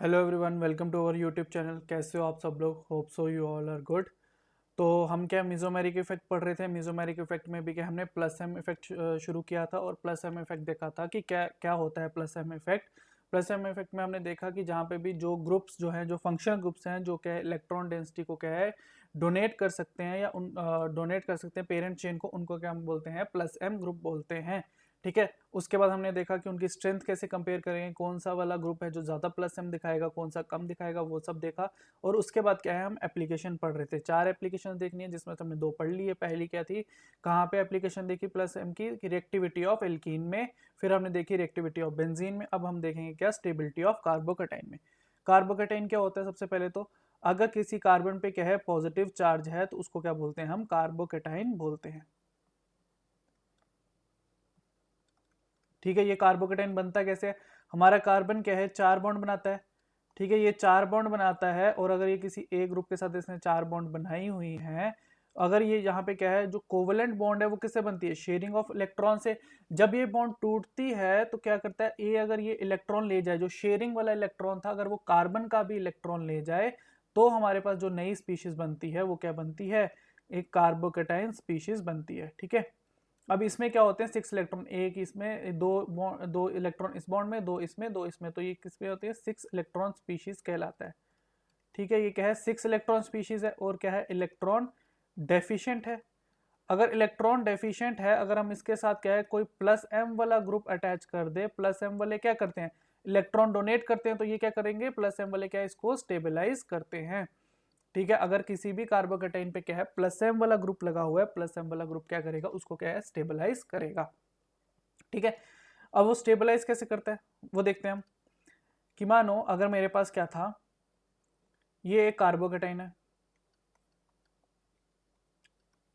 Hello everyone, welcome to our YouTube channel. कैसे हो आप सब लोग? Hope so you all are good. तो हम क्या मेसोमेरिक इफेक्ट पढ़ रहे थे। मेसोमेरिक इफेक्ट में भी क्या हमने प्लस एम इफेक्ट शुरू किया था और प्लस एम इफेक्ट देखा था कि क्या क्या होता है plus M effect. Plus M effect में हमने देखा कि जहाँ पे भी जो ग्रुप्स जो हैं, जो फंक्शनल ग्रुप्स हैं, जो क्या है इलेक्ट्रॉन डेंसिटी को क्या है डोनेट कर सकते हैं या डोनेट कर सकते हैं पेरेंट चेन को, उनको क्या हम बोलते हैं? प्लस एम ग्रुप बोलते हैं। ठीक है। उसके बाद हमने देखा कि उनकी स्ट्रेंथ कैसे कंपेयर करेंगे, कौन सा वाला ग्रुप है जो ज़्यादा प्लस एम दिखाएगा, कौन सा कम दिखाएगा, वो सब देखा। और उसके बाद क्या है, हम एप्लीकेशन पढ़ रहे थे। 4 एप्लीकेशन देखनी है जिसमें से हमने 2 पढ़ ली है। पहली क्या थी, कहाँ पे एप्लीकेशन देखी प्लस एम की? रिएक्टिविटी ऑफ एल्कीन में। फिर हमने देखी रिएक्टिविटी ऑफ बेंजीन में। अब हम देखेंगे क्या, स्टेबिलिटी ऑफ कार्बोकेटाइन में। कार्बोकेटाइन क्या होता है? सबसे पहले तो अगर किसी कार्बन पे क्या है पॉजिटिव चार्ज है तो उसको क्या बोलते हैं? हम कार्बोकेटाइन बोलते हैं। ठीक है। ये कार्बोकेटाइन बनता कैसे है? हमारा कार्बन क्या है, 4 बॉन्ड बनाता है। ठीक है, ये 4 बॉन्ड बनाता है और अगर ये किसी ए ग्रुप के साथ इसने 4 बॉन्ड बनाई हुई हैं, अगर ये यहाँ पे क्या है, जो कोवलेंट बॉन्ड है वो किससे बनती है? शेयरिंग ऑफ इलेक्ट्रॉन से। जब ये बॉन्ड टूटती है तो क्या करता है, ए अगर ये इलेक्ट्रॉन ले जाए, जो शेयरिंग वाला इलेक्ट्रॉन था, अगर वो कार्बन का भी इलेक्ट्रॉन ले जाए तो हमारे पास जो नई स्पीशीज बनती है वो क्या बनती है? एक कार्बोकेटाइन स्पीशीज बनती है। ठीक है। अब इसमें क्या होते हैं, 6 इलेक्ट्रॉन, एक इसमें, दो इलेक्ट्रॉन इस बॉन्ड में, दो इसमें, दो इसमें, तो ये किसमें होती है? 6 इलेक्ट्रॉन स्पीशीज कहलाता है। ठीक है। ये क्या है? 6 इलेक्ट्रॉन स्पीशीज है और क्या है? इलेक्ट्रॉन डेफिशिएंट है। अगर इलेक्ट्रॉन डेफिशिएंट है, अगर हम इसके साथ क्या है कोई प्लस एम वाला ग्रुप अटैच कर दे, प्लस एम वाले क्या करते हैं? इलेक्ट्रॉन डोनेट करते हैं, तो ये क्या करेंगे? प्लस एम वाले क्या है, इसको स्टेबलाइज करते हैं। ठीक है। अगर किसी भी कार्बोकेटाइन पे क्या है प्लस एम वाला ग्रुप लगा हुआ है, प्लस एम वाला ग्रुप क्या करेगा? उसको क्या है? स्टेबलाइज करेगा। ठीक है। अब वो स्टेबलाइज कैसे करता है वो देखते हैं हम। कि मानो अगर मेरे पास क्या था, ये एक कार्बोकेटाइन है।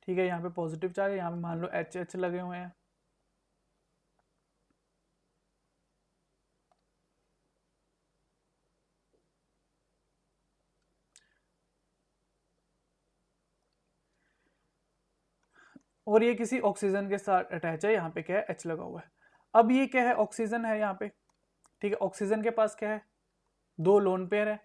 ठीक है। यहाँ पे पॉजिटिव चार्ज है, यहाँ पे मान लो एच एच लगे हुए हैं। और ये किसी ऑक्सीजन के साथ अटैच है, यहाँ पे क्या है? एच लगा हुआ है। अब ये क्या है? ऑक्सीजन है यहाँ पे। ठीक है। ऑक्सीजन के पास क्या है? 2 लोन पेयर है।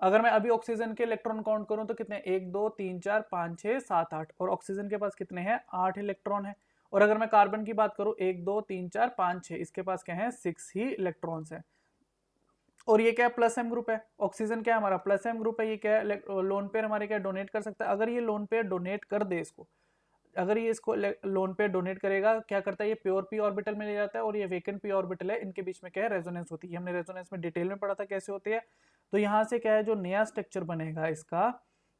अगर मैं अभी ऑक्सीजन के इलेक्ट्रॉन काउंट करूं तो कितने? 1 2 3 4 5 6 7 8। और ऑक्सीजन के पास कितने हैं? 8 इलेक्ट्रॉन है। और अगर मैं कार्बन की बात करूं, 1 2 3 4 5 6, इसके पास क्या है? 6 ही इलेक्ट्रॉन्स हैं। और ये क्या है? प्लस एम ग्रुप है। ऑक्सीजन क्या है? हमारा प्लस एम ग्रुप है। ये क्या है? लोन पेयर हमारे क्या डोनेट कर सकता है। अगर ये लोन पेयर डोनेट कर दे इसको, अगर ये इसको लोन पेयर डोनेट करेगा, क्या करता है? ये प्योर पी ऑर्बिटल में ले जाता है और ये वेकेंट पी ऑर्बिटल है, इनके बीच में क्या है? रेजोनेंस होती है। हमने रेजोनेंस में डिटेल में पढ़ा था कैसे होती है। तो यहाँ से क्या है, जो नया स्ट्रक्चर बनेगा, इसका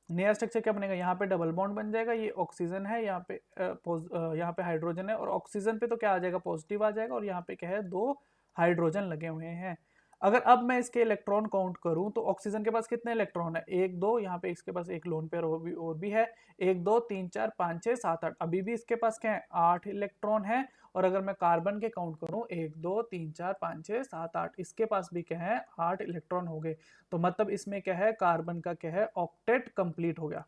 नया स्ट्रक्चर क्या बनेगा? यहाँ पे डबल बॉन्ड बन जाएगा। ये ऑक्सीजन है, यहाँ पे यहाँ पे हाइड्रोजन है, और ऑक्सीजन पे तो क्या आ जाएगा? पॉजिटिव आ जाएगा। और यहाँ पे क्या है? 2 हाइड्रोजन लगे हुए हैं। अगर अब मैं इसके इलेक्ट्रॉन काउंट करूं तो ऑक्सीजन के पास कितने इलेक्ट्रॉन है? 1 2, यहाँ पे इसके पास एक लोन पेयर और भी है। 1 2 3 4 5 6 7 8, अभी भी इसके पास क्या है? 8 इलेक्ट्रॉन है। और अगर मैं कार्बन के काउंट करूं, 1 2 3 4 5 6 7 8, इसके पास भी क्या है? 8 इलेक्ट्रॉन हो गए। तो मतलब इसमें क्या है? कार्बन का क्या है? ऑक्टेट कंप्लीट हो गया।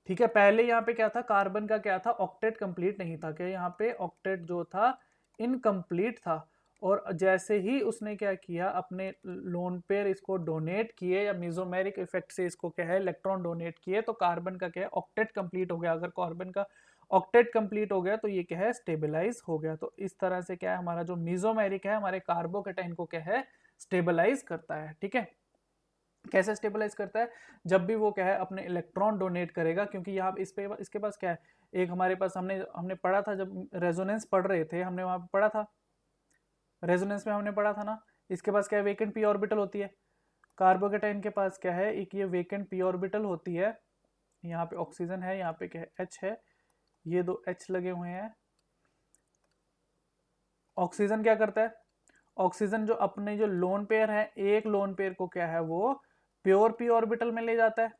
ठीक है। पहले यहाँ पे क्या था? कार्बन का क्या था? ऑक्टेट कंप्लीट नहीं था। क्या यहाँ पे ऑक्टेट जो था इनकम्प्लीट था। और जैसे ही उसने क्या किया, अपने लोन पेयर इसको डोनेट किए, या मेसोमेरिक इफेक्ट से इसको क्या है इलेक्ट्रॉन डोनेट किए, तो कार्बन का क्या है? ऑक्टेट कंप्लीट हो गया। अगर कार्बन का ऑक्टेट कंप्लीट हो गया तो ये क्या है? स्टेबलाइज हो गया। तो इस तरह से क्या है, हमारा जो मेसोमेरिक है हमारे कार्बोकेटाइन को क्या है? स्टेबलाइज करता है। ठीक है। कैसे स्टेबलाइज करता है? जब भी वो क्या है अपने इलेक्ट्रॉन डोनेट करेगा, क्योंकि यहाँ इस पे इसके पास क्या है? एक हमारे पास हमने हमने पढ़ा था, जब रेजोनेंस पढ़ रहे थे हमने वहां पे पढ़ा था, रेजोनेंस में हमने पढ़ा था ना। इसके पास क्या है? वेकेंट पी ऑर्बिटल होती है। कार्बोकेटाइन के पास क्या है? एक ये वेकेंट पी ऑर्बिटल होती है। यहाँ पे ऑक्सीजन है, यहाँ पे क्या है? एच है। ये 2 एच लगे हुए हैं। ऑक्सीजन क्या करता है? ऑक्सीजन जो अपने जो लोन पेयर है, एक लोन पेयर को क्या है वो प्योर पी ऑर्बिटल में ले जाता है।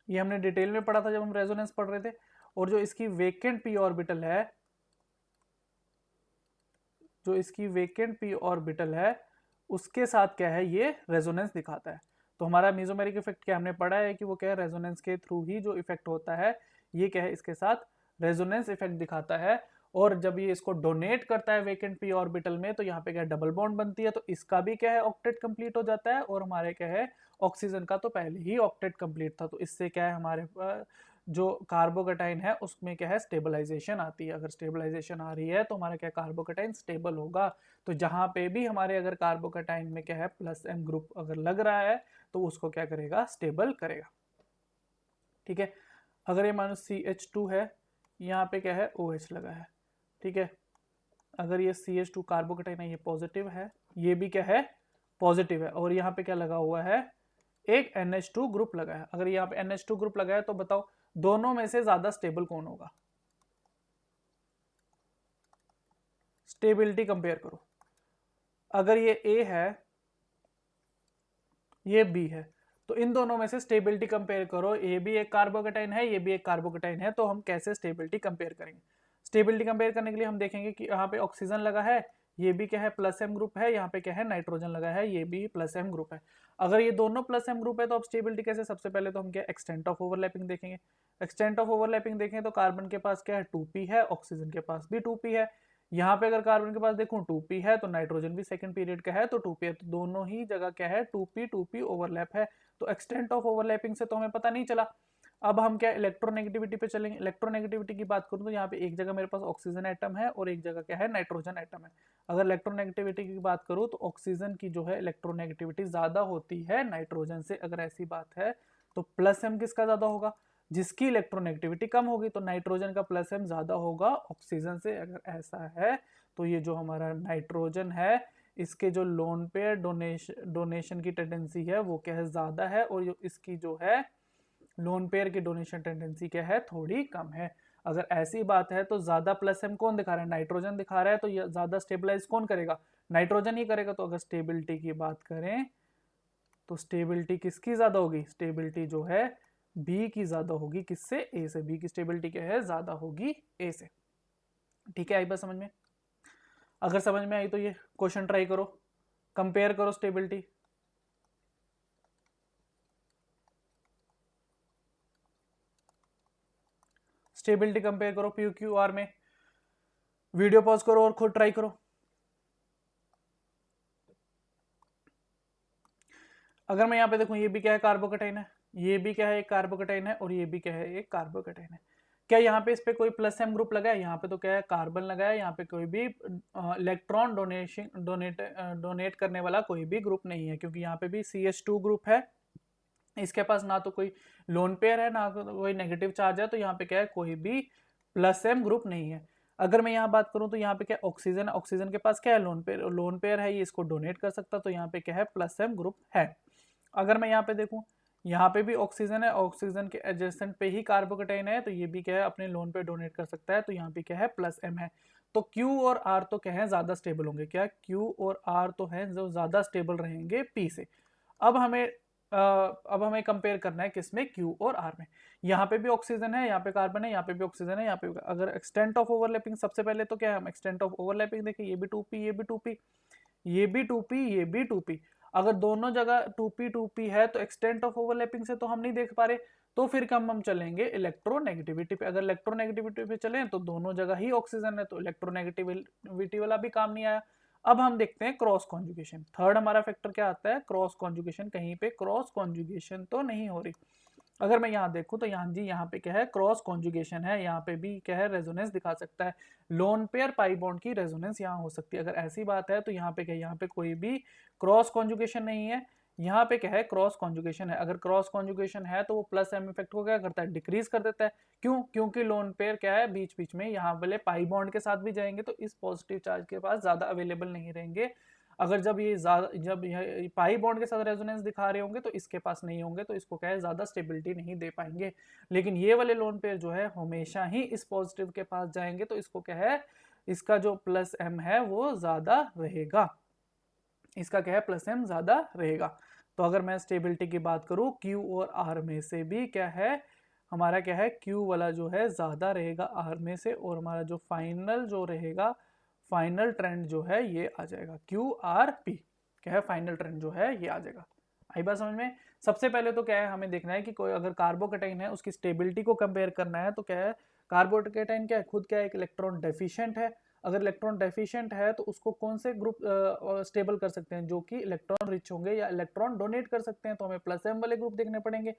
ये हमने डिटेल में पढ़ा था जब हम रेजोनेंस पढ़ रहे थे। और जो इसकी वेकेंट पी ऑर्बिटल है, जो इसकी वेकेंट पी ऑर्बिटल है, उसके साथ क्या है? ये रेजोनेंस दिखाता है। तो हमारा मेसोमेरिक इफेक्ट क्या हमने पढ़ा है कि वो क्या है? रेजोनेंस के थ्रू ही जो इफेक्ट होता है, ये क्या है? इसके साथ रेजोनेंस इफेक्ट दिखाता है। और जब ये इसको डोनेट करता है वेकेंट पी ऑर्बिटल में तो यहाँ पे क्या डबल बॉन्ड बनती है, तो इसका भी क्या है ऑक्टेट कंप्लीट हो जाता है। और हमारे क्या है ऑक्सीजन का तो पहले ही ऑक्टेट कंप्लीट था, तो इससे क्या है हमारे जो कार्बोकेटाइन है उसमें क्या है स्टेबलाइजेशन आती है। अगर स्टेबलाइजेशन आ रही है तो हमारा क्या कार्बोकेटाइन स्टेबल होगा। तो जहां पे भी हमारे अगर कार्बोकेटाइन में क्या है प्लस एम ग्रुप अगर लग रहा है तो उसको क्या करेगा स्टेबल करेगा। ठीक है, अगर ये मानो CH2 है, यहाँ पे क्या है OH लगा है। ठीक है, अगर ये CH2 कार्बोकेटाइन है ये पॉजिटिव है, ये भी क्या है पॉजिटिव है, और यहाँ पे क्या लगा हुआ है एक NH2 ग्रुप लगा है। अगर यहाँ पे NH2 ग्रुप लगा है तो बताओ दोनों में से ज्यादा स्टेबल कौन होगा? स्टेबिलिटी कंपेयर करो, अगर ये A है ये B है, तो इन दोनों में से स्टेबिलिटी कंपेयर करो। ये भी एक कार्बोकेटाइन है, ये भी एक कार्बोकेटाइन है, तो हम कैसे स्टेबिलिटी कंपेयर करेंगे? स्टेबिलिटी कंपेयर करने के लिए हम देखेंगे कि यहाँ पे ऑक्सीजन लगा है, ये भी क्या है प्लस एम ग्रुप है, यहाँ पे क्या है नाइट्रोजन लगा है, ये भी प्लस एम ग्रुप है। अगर ये दोनों प्लस एम ग्रुप है तो अब स्टेबिलिटी कैसे? सबसे पहले तो हम क्या एक्सटेंट ऑफ ओवरलैपिंग देखेंगे। एक्सटेंट ऑफ ओवरलैपिंग देखें तो कार्बन के पास क्या है 2p है, ऑक्सीजन के पास भी 2p है। यहाँ पे अगर कार्बन के पास देखूं 2p है तो नाइट्रोजन भी सेकंड पीरियड का है तो 2p है, तो दोनों ही जगह क्या है 2p ओवरलैप है। तो एक्सटेंट ऑफ ओवरलैपिंग से तो हमें पता नहीं चला। अब हम क्या इलेक्ट्रोनेगेटिविटी पे चलेंगे। इलेक्ट्रोनेगेटिविटी की बात करूं तो यहाँ पे एक जगह मेरे पास ऑक्सीजन एटम है और एक जगह क्या है नाइट्रोजन एटम है। अगर इलेक्ट्रोनेगेटिविटी की बात करूं तो ऑक्सीजन की जो है इलेक्ट्रोनेगेटिविटी ज्यादा होती है नाइट्रोजन से। अगर ऐसी बात है तो प्लस एम किसका ज्यादा होगा? जिसकी इलेक्ट्रोनेगेटिविटी कम होगी, तो नाइट्रोजन का प्लस एम ज्यादा होगा ऑक्सीजन से। अगर ऐसा है तो ये जो हमारा नाइट्रोजन है इसके जो लोन पेयर डोनेशन की टेंडेंसी है वो क्या है ज्यादा है, और इसकी जो है लोन पेयर की डोनेशन टेंडेंसी क्या है थोड़ी कम है। अगर ऐसी बात है तो ज्यादा प्लस एम कौन दिखा रहा है? नाइट्रोजन दिखा रहा है, तो ये ज्यादा स्टेबलाइज कौन करेगा? नाइट्रोजन ही करेगा। तो अगर स्टेबिलिटी की बात करें तो स्टेबिलिटी किसकी ज्यादा होगी? स्टेबिलिटी जो है बी की ज्यादा होगी। किससे? ए से। बी की स्टेबिलिटी क्या है ज्यादा होगी ए से। ठीक है, आई बात समझ में? अगर समझ में आई तो ये क्वेश्चन ट्राई करो, कंपेयर करो स्टेबिलिटी। स्टेबिलिटी कंपेयर करो PQR में। वीडियो पॉज करो और खुद ट्राई करो। अगर मैं यहाँ पे देखूं ये भी क्या है कार्बोकेटाइन है, ये भी क्या है एक कार्बोकेटाइन है, और ये भी क्या है एक कार्बोकेटाइन है। क्या यहाँ पे इस पे कोई प्लस एम ग्रुप लगा है? यहाँ पे तो क्या है कार्बन लगा है, यहाँ पे कोई भी इलेक्ट्रॉन डोनेट करने वाला कोई भी ग्रुप नहीं है, क्योंकि यहाँ पे भी CH2 ग्रुप है। इसके पास ना तो कोई लोन पेयर है ना कोई नेगेटिव चार्ज है, तो यहाँ पे क्या है कोई भी प्लस एम ग्रुप नहीं है। अगर मैं यहाँ बात करूँ तो यहाँ पे क्या ऑक्सीजन, ऑक्सीजन के पास क्या है लोन पेयर है, ये इसको डोनेट कर सकता, तो यहाँ पे क्या है प्लस एम ग्रुप है। अगर मैं यहाँ पे देखूँ यहाँ पे भी ऑक्सीजन है, ऑक्सीजन के एडजेसेंट पे ही कार्बोकेटाइन है, तो ये भी क्या है अपने लोन पे डोनेट कर सकता है, तो यहाँ पे क्या है प्लस एम है। तो Q और R तो क्या है ज्यादा स्टेबल होंगे। क्या Q और R तो है जो ज्यादा स्टेबल रहेंगे P से। अब हमें अब हमें कंपेयर करना है किसमें? Q और R में। यहाँ पे भी ऑक्सीजन है, यहाँ पे कार्बन है, यहाँ पे भी ऑक्सीजन है, यहाँ पे अगर एक्सटेंट ऑफ ओवरलैपिंग सबसे पहले तो क्या है हम एक्सटेंट ऑफ ओवरलैपिंग देखें, ये भी 2p ये भी 2p ये भी 2p ये भी 2p। अगर दोनों जगह 2p है तो एक्सटेंट ऑफ ओवरलैपिंग से तो हम नहीं देख पा रहे, तो फिर हम चलेंगे इलेक्ट्रोनेगेटिविटी पे। अगर इलेक्ट्रोनेगेटिविटी पे चलें तो दोनों जगह ही ऑक्सीजन है, तो इलेक्ट्रोनेगेटिविटी वाला भी काम नहीं आया। अब हम देखते हैं क्रॉस कॉन्जुगेशन। थर्ड हमारा फैक्टर क्या आता है? Cross conjugation. कहीं पे क्रॉस कॉन्जुगेशन तो नहीं हो रही। अगर मैं यहाँ देखूँ तो यहाँ जी यहाँ पे क्या है क्रॉस कॉन्जुगेशन है, यहाँ पे भी क्या है रेजोनेंस दिखा सकता है। लोन पेयर पाई बॉन्ड की रेजोनेंस यहाँ हो सकती है। अगर ऐसी बात है तो यहाँ पे क्या है यहाँ पे कोई भी क्रॉस कॉन्जुगेशन नहीं है, यहाँ पे क्या है क्रॉस कॉन्जुगेशन है। अगर क्रॉस कॉन्जुगेशन है तो वो प्लस एम इफेक्ट को क्या करता है? डिक्रीज कर देता है। क्यों? क्योंकि लोन पेयर क्या है बीच बीच में यहाँ वाले पाई बॉन्ड के साथ भी जाएंगे, तो इस पॉजिटिव चार्ज के पास ज्यादा अवेलेबल नहीं रहेंगे। अगर जब ये पाई बॉन्ड के साथ रेजोनेंस दिखा रहे होंगे तो इसके पास नहीं होंगे, तो इसको क्या है ज्यादा स्टेबिलिटी नहीं दे पाएंगे। लेकिन ये वाले लोन पेयर जो है हमेशा ही इस पॉजिटिव के पास जाएंगे, तो इसको क्या है इसका जो प्लस एम है वो ज्यादा रहेगा। इसका क्या है प्लस एम ज्यादा रहेगा। तो अगर मैं स्टेबिलिटी की बात करूं Q और R में से भी क्या है हमारा क्या है Q वाला जो है ज्यादा रहेगा R में से, और हमारा जो फाइनल जो रहेगा फाइनल ट्रेंड जो है ये आ जाएगा QRP। क्या है फाइनल ट्रेंड जो है ये आ जाएगा। आई बात समझ में? सबसे पहले तो क्या है हमें देखना है कि कोई अगर कार्बोकेटाइन है उसकी स्टेबिलिटी को कंपेयर करना है, तो क्या है कार्बोकेटाइन क्या है, खुद क्या है, एक इलेक्ट्रॉन डेफिशिएंट है। अगर इलेक्ट्रॉन डेफिशिएंट है तो उसको कौन से ग्रुप स्टेबल कर सकते हैं, जो कि इलेक्ट्रॉन रिच होंगे या इलेक्ट्रॉन डोनेट कर सकते हैं, तो हमें प्लस एम वाले ग्रुप देखने पड़ेंगे।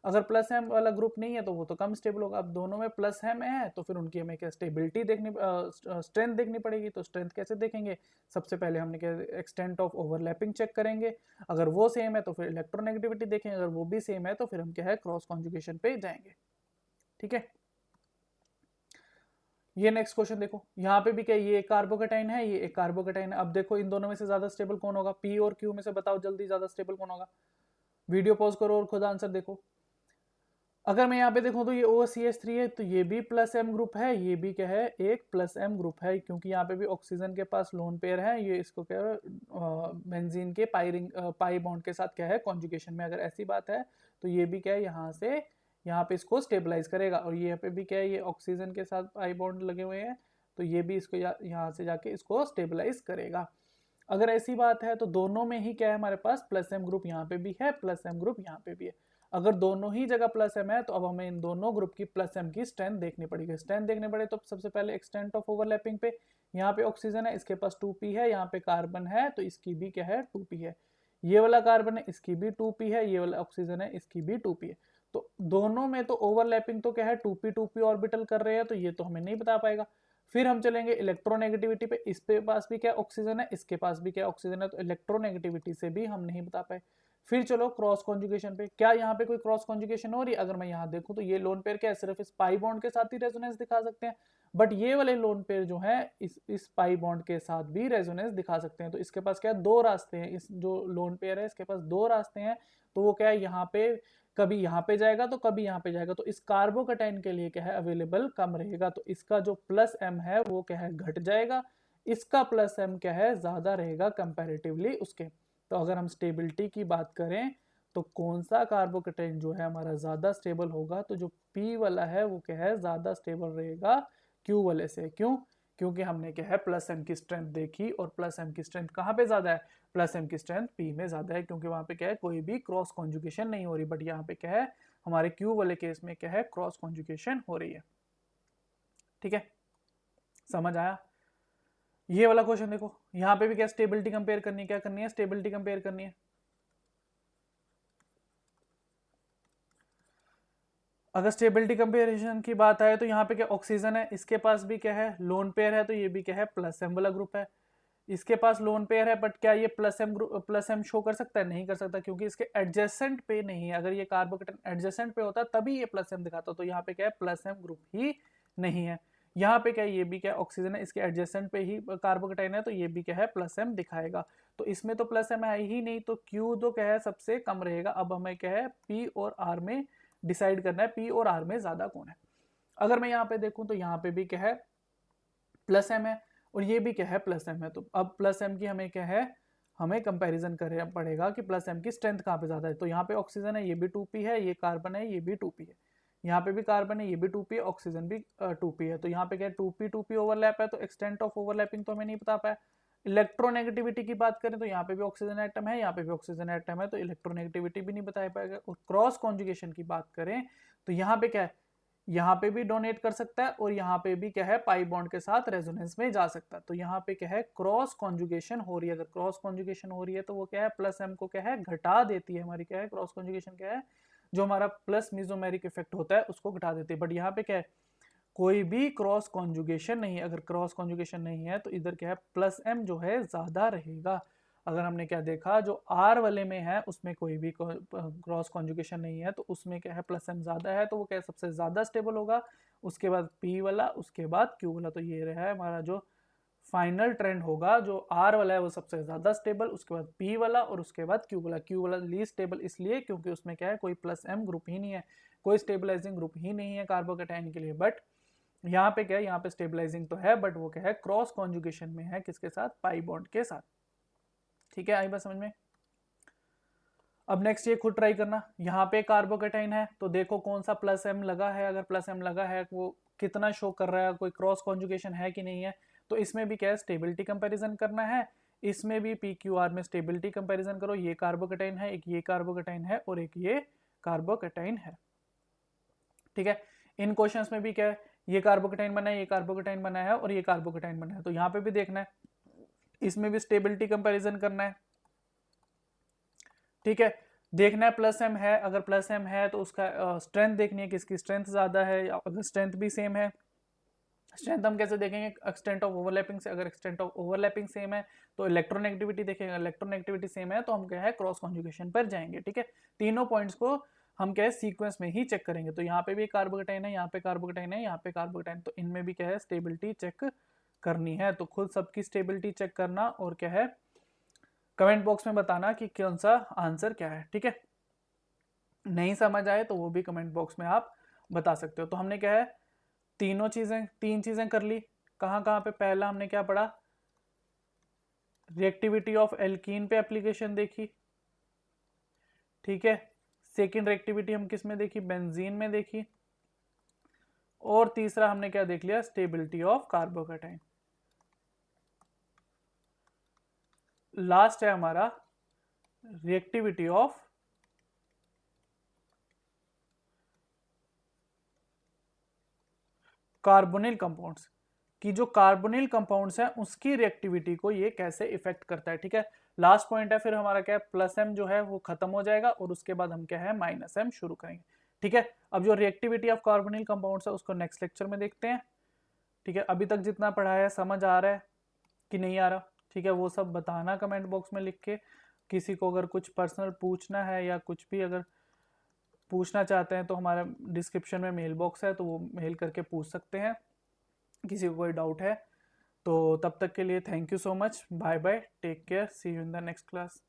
अगर प्लस एम वाला ग्रुप नहीं है तो वो तो कम स्टेबल होगा। अब दोनों में प्लस एम है तो फिर उनकी हमें क्या स्टेबिलिटी देखनी, स्ट्रेंथ देखनी पड़ेगी। तो स्ट्रेंथ कैसे देखेंगे, सबसे पहले हमने क्या एक्सटेंट ऑफ ओवरलैपिंग चेक करेंगे। अगर वो सेम है तो फिर इलेक्ट्रोनेगेटिविटी देखेंगे, अगर वो भी सेम है तो फिर हम क्या है क्रॉस कॉन्जुगेशन पे जाएंगे। ठीक है, ये नेक्स्ट क्वेश्चन देखो, यहाँ पे भी क्या, ये एक कार्बोकेटाइन है, ये एक कार्बोकेटाइन है। अब देखो इन दोनों में से ज्यादा स्टेबल कौन होगा, पी और क्यू में से बताओ जल्दी ज्यादा स्टेबल कौन होगा। वीडियो पॉज करो और खुद आंसर देखो। अगर मैं यहाँ पे देखूँ तो ये OCH3 है, तो ये भी प्लस एम ग्रुप है, ये भी क्या है एक प्लस एम ग्रुप है, क्योंकि यहाँ पे भी ऑक्सीजन के पास लोन पेयर है। ये इसको क्या है बेंजीन के पाई बॉन्ड के साथ क्या है कॉन्जुगेशन में। अगर ऐसी बात है तो ये भी क्या है यहाँ से यहाँ पे इसको स्टेबलाइज करेगा, और यहाँ पे भी क्या है ये ऑक्सीजन के साथ पाई बॉन्ड लगे हुए हैं, तो ये भी इसको यहाँ से जाके इसको स्टेबलाइज करेगा। अगर ऐसी बात है तो दोनों में ही क्या है हमारे पास प्लस एम ग्रुप, यहाँ पे भी है प्लस एम ग्रुप, यहाँ पे भी है। अगर दोनों ही जगह प्लस एम है तो अब हमें इन दोनों ग्रुप की प्लस एम की स्ट्रेंथ देखनी पड़ेगी। स्ट्रेंथ देखने पड़े तो सबसे पहले एक्सटेंट ऑफ ओवरलैपिंग पे, यहाँ पे ऑक्सीजन है इसके पास 2p है, यहाँ पे कार्बन है तो इसकी भी क्या है 2p है। ये वाला कार्बन है इसकी भी 2p है, ये वाला ऑक्सीजन है इसकी भी 2p है। तो दोनों में तो ओवरलैपिंग तो क्या है 2p ऑर्बिटल कर रहे हैं, तो ये तो हमें नहीं बता पाएगा। फिर हम चलेंगे इलेक्ट्रोनेगेटिविटी पे, इस पे पास भी क्या ऑक्सीजन है, इसके पास भी क्या ऑक्सीजन है, तो इलेक्ट्रोनेगेटिविटी से भी हम नहीं बता पाए। फिर चलो क्रॉस कॉन्जुगेशन पे, क्या यहाँ पे कोई क्रॉस कॉन्जुगेशन हो रही है। अगर मैं यहाँ देखूँ तो ये लोन पेयर क्या है सिर्फ इस पाई बॉन्ड के साथ ही रेजोनेंस दिखा सकते हैं, बट ये वाले लोन पेयर जो है इस पाई बॉन्ड के साथ भी रेजोनेंस दिखा सकते हैं। तो इसके पास क्या है दो रास्ते हैं, इस जो लोन पेयर है इसके पास दो रास्ते हैं। तो वो क्या है यहाँ पे कभी यहाँ पे जाएगा तो कभी यहाँ पे जाएगा, तो इस कार्बोकेटाइन के लिए क्या है अवेलेबल कम रहेगा, तो इसका जो प्लस एम है वो क्या है घट जाएगा, इसका प्लस एम क्या है ज्यादा रहेगा कंपैरेटिवली उसके। तो अगर हम स्टेबिलिटी की बात करें तो कौन सा कार्बोकेटाइन जो है हमारा ज्यादा स्टेबल होगा, तो जो पी वाला है वो क्या है ज्यादा स्टेबल रहेगा क्यू वाले से। क्यों, क्योंकि हमने क्या है प्लस एम की स्ट्रेंथ देखी, और प्लस एम की स्ट्रेंथ कहाँ पे ज्यादा है, प्लस एम की स्ट्रेंथ पी में ज्यादा है, क्योंकि वहां पे क्या है कोई भी क्रॉस कॉन्जुगेशन नहीं हो रही। बट यहाँ पे क्या है हमारे क्यू वाले केस में क्या है क्रॉस कॉन्जुगेशन हो रही है। ठीक है, समझ आया। ये वाला क्वेश्चन देखो, यहाँ पे भी क्या स्टेबिलिटी कंपेयर करनी है, क्या करनी है स्टेबिलिटी कंपेयर करनी है। अगर स्टेबिलिटी कंपेरिजन की बात आए तो यहाँ पे क्या ऑक्सीजन है, इसके पास भी क्या है लोन पेयर है, तो ये भी क्या है प्लस एम वाला ग्रुप है। इसके पास लोन पेयर है, बट क्या ये plus M group plus M show कर सकता है, नहीं कर सकता, क्योंकि इसके एडजेसेंट पे नहीं है। अगर ये कार्बोकेटाइन एडजेसेंट पे होता तभी ये प्लस एम दिखाता, तो यहाँ पे क्या है प्लस एम ग्रुप ही नहीं है। यहाँ पे क्या ये भी क्या ऑक्सीजन है, इसके एडजेसेंट पे ही कार्बोकेटाइन है, तो ये भी क्या है प्लस एम दिखाएगा। तो इसमें तो प्लस एम है ही नहीं, तो क्यू तो क्या है सबसे कम रहेगा। अब हमें क्या है पी और आर में डिसाइड करना है, पी और आर में ज्यादा कौन है। अगर मैं यहाँ पे देखूं तो यहाँ पे भी क्या है प्लस एम है, और ये भी क्या है प्लस एम है। तो अब प्लस एम की हमें क्या है हमें कंपैरिजन करना पड़ेगा कि प्लस एम की स्ट्रेंथ कहाँ पे ज्यादा है। तो यहाँ पे ऑक्सीजन है, ये भी 2p है, ये कार्बन है, ये भी 2p है, यहाँ पे भी कार्बन है, ये भी 2p है, ऑक्सीजन भी 2p है। तो यहाँ पे क्या 2p ओवरलैप है, तो एक्सटेंट ऑफ ओवरलैपिंग तो हमें नहीं बता पाया। इलेक्ट्रोनेगेटिविटी की बात करें तो यहाँ पे भी ऑक्सीजन एटम है, यहाँ पे भी ऑक्सीजन एटम है, तो इलेक्ट्रोनेगेटिविटी भी नहीं बता पाएगा। और क्रॉस कॉन्जुगेशन की बात करें तो यहाँ पे क्या है, यहाँ पे भी डोनेट कर सकता है, और यहाँ पे भी क्या है पाई बॉन्ड के साथ रेजोनेंस में जा सकता है। तो यहाँ पे क्या है क्रॉस कॉन्जुगेशन हो रही है। अगर क्रॉस कॉन्जुगेशन हो रही है तो वो क्या है प्लस एम को क्या है घटा देती है। हमारी क्या है क्रॉस कॉन्जुगेशन क्या है जो हमारा प्लस मिजोमेरिक इफेक्ट होता है उसको घटा देती है। बट यहाँ पे क्या है कोई भी क्रॉस कॉन्जुगेशन नहीं है। अगर क्रॉस कॉन्जुगेशन नहीं है तो इधर क्या है प्लस एम जो है ज्यादा रहेगा। अगर हमने क्या देखा जो आर वाले में है उसमें कोई भी क्रॉस कॉन्जुगेशन नहीं है, तो उसमें क्या है प्लस एम ज्यादा है, तो वो क्या सबसे ज्यादा स्टेबल होगा। उसके बाद पी वाला, उसके बाद क्यू वाला। तो ये रहा है हमारा जो फाइनल ट्रेंड होगा, जो आर वाला है वो सबसे ज्यादा स्टेबल, उसके बाद पी वाला, और उसके बाद क्यू वाला। क्यू वाला लीस्ट स्टेबल इसलिए क्योंकि उसमें क्या है कोई प्लस एम ग्रुप ही नहीं है, कोई स्टेबलाइजिंग ग्रुप ही नहीं है कार्बोकेटाइन के लिए। बट यहाँ पे क्या है यहाँ पे स्टेबलाइजिंग तो है, बट वो क्या है क्रॉस कॉन्जुगेशन में है, किसके साथ पाई बॉन्ड के साथ। ठीक है, आई बात समझ में। अब नेक्स्ट ये खुद ट्राई करना, यहाँ पे कार्बोकेटाइन है तो देखो कौन सा प्लस एम लगा है। अगर प्लस एम लगा है वो कितना शो कर रहा है, कोई क्रॉस कॉन्जुगेशन है कि नहीं है। तो इसमें भी क्या है स्टेबिलिटी कंपैरिजन करना है, इसमें भी पी क्यू आर में स्टेबिलिटी कंपैरिजन करो। ये कार्बोकेटाइन है, एक ये कार्बोकेटाइन है, और एक ये कार्बोकेटाइन है। ठीक है, इन क्वेश्चंस में भी क्या है ये कार्बोकेटाइन बना है, ये कार्बोकेटाइन बना है और ये कार्बोकेटाइन बना है। तो यहाँ पे भी देखना है, इसमें भी स्टेबिलिटी कंपैरिजन करना है, ठीक है। देखना है प्लस एम है, अगर प्लस एम है तो उसका स्ट्रेंथ देखनी है, किसकी स्ट्रेंथ ज़्यादा है, या अगर स्ट्रेंथ भी सेम है। स्ट्रेंथ हम कैसे देखेंगे, एक्सटेंट ऑफ ओवरलैपिंग से। अगर एक्सटेंट ऑफ ओवरलैपिंग सेम है तो इलेक्ट्रोनेगेटिविटी देखेंगे, इलेक्ट्रोनेगेटिविटी सेम है तो हम क्या है क्रॉस कॉन्जुगेशन पर जाएंगे, ठीक है। तीनों पॉइंट्स को हम क्या है सीक्वेंस में ही चेक करेंगे। तो यहाँ पे भी कार्बोकेटाइन है, यहाँ पे कार्बोकेटाइन है, यहाँ पे कार्बोकेटाइन, तो इनमें भी क्या है स्टेबिलिटी चेक करनी है। तो खुद सबकी स्टेबिलिटी चेक करना और क्या है कमेंट बॉक्स में बताना कि कौन सा आंसर क्या है, ठीक है। नहीं समझ आए तो वो भी कमेंट बॉक्स में आप बता सकते हो। तो हमने क्या है तीन चीजें कर ली। कहाँ कहाँ पे, पहला हमने क्या पढ़ा, रिएक्टिविटी ऑफ एल्कीन पे एप्लीकेशन देखी, ठीक है। सेकेंड रिएक्टिविटी हम किस में देखी, बेंजीन में देखी। और तीसरा हमने क्या देख लिया, स्टेबिलिटी ऑफ कार्बोकेटाइन। लास्ट है हमारा रिएक्टिविटी ऑफ कार्बोनिल कंपाउंड्स, कि जो कार्बोनिल कंपाउंड्स हैं उसकी रिएक्टिविटी को ये कैसे इफेक्ट करता है, ठीक है। लास्ट पॉइंट है फिर हमारा क्या है, प्लस एम जो है वो खत्म हो जाएगा और उसके बाद हम क्या है माइनस एम शुरू करेंगे, ठीक है। अब जो रिएक्टिविटी ऑफ कार्बोनिल कंपाउंड्स है उसको नेक्स्ट लेक्चर में देखते हैं, ठीक है। अभी तक जितना पढ़ाया है समझ आ रहा है कि नहीं आ रहा, ठीक है, वो सब बताना कमेंट बॉक्स में लिख के। किसी को अगर कुछ पर्सनल पूछना है या कुछ भी अगर पूछना चाहते हैं तो हमारा डिस्क्रिप्शन में मेल बॉक्स है, तो वो मेल करके पूछ सकते हैं किसी को कोई डाउट है। तो तब तक के लिए thank you so much, bye bye, take care, see you in the next class.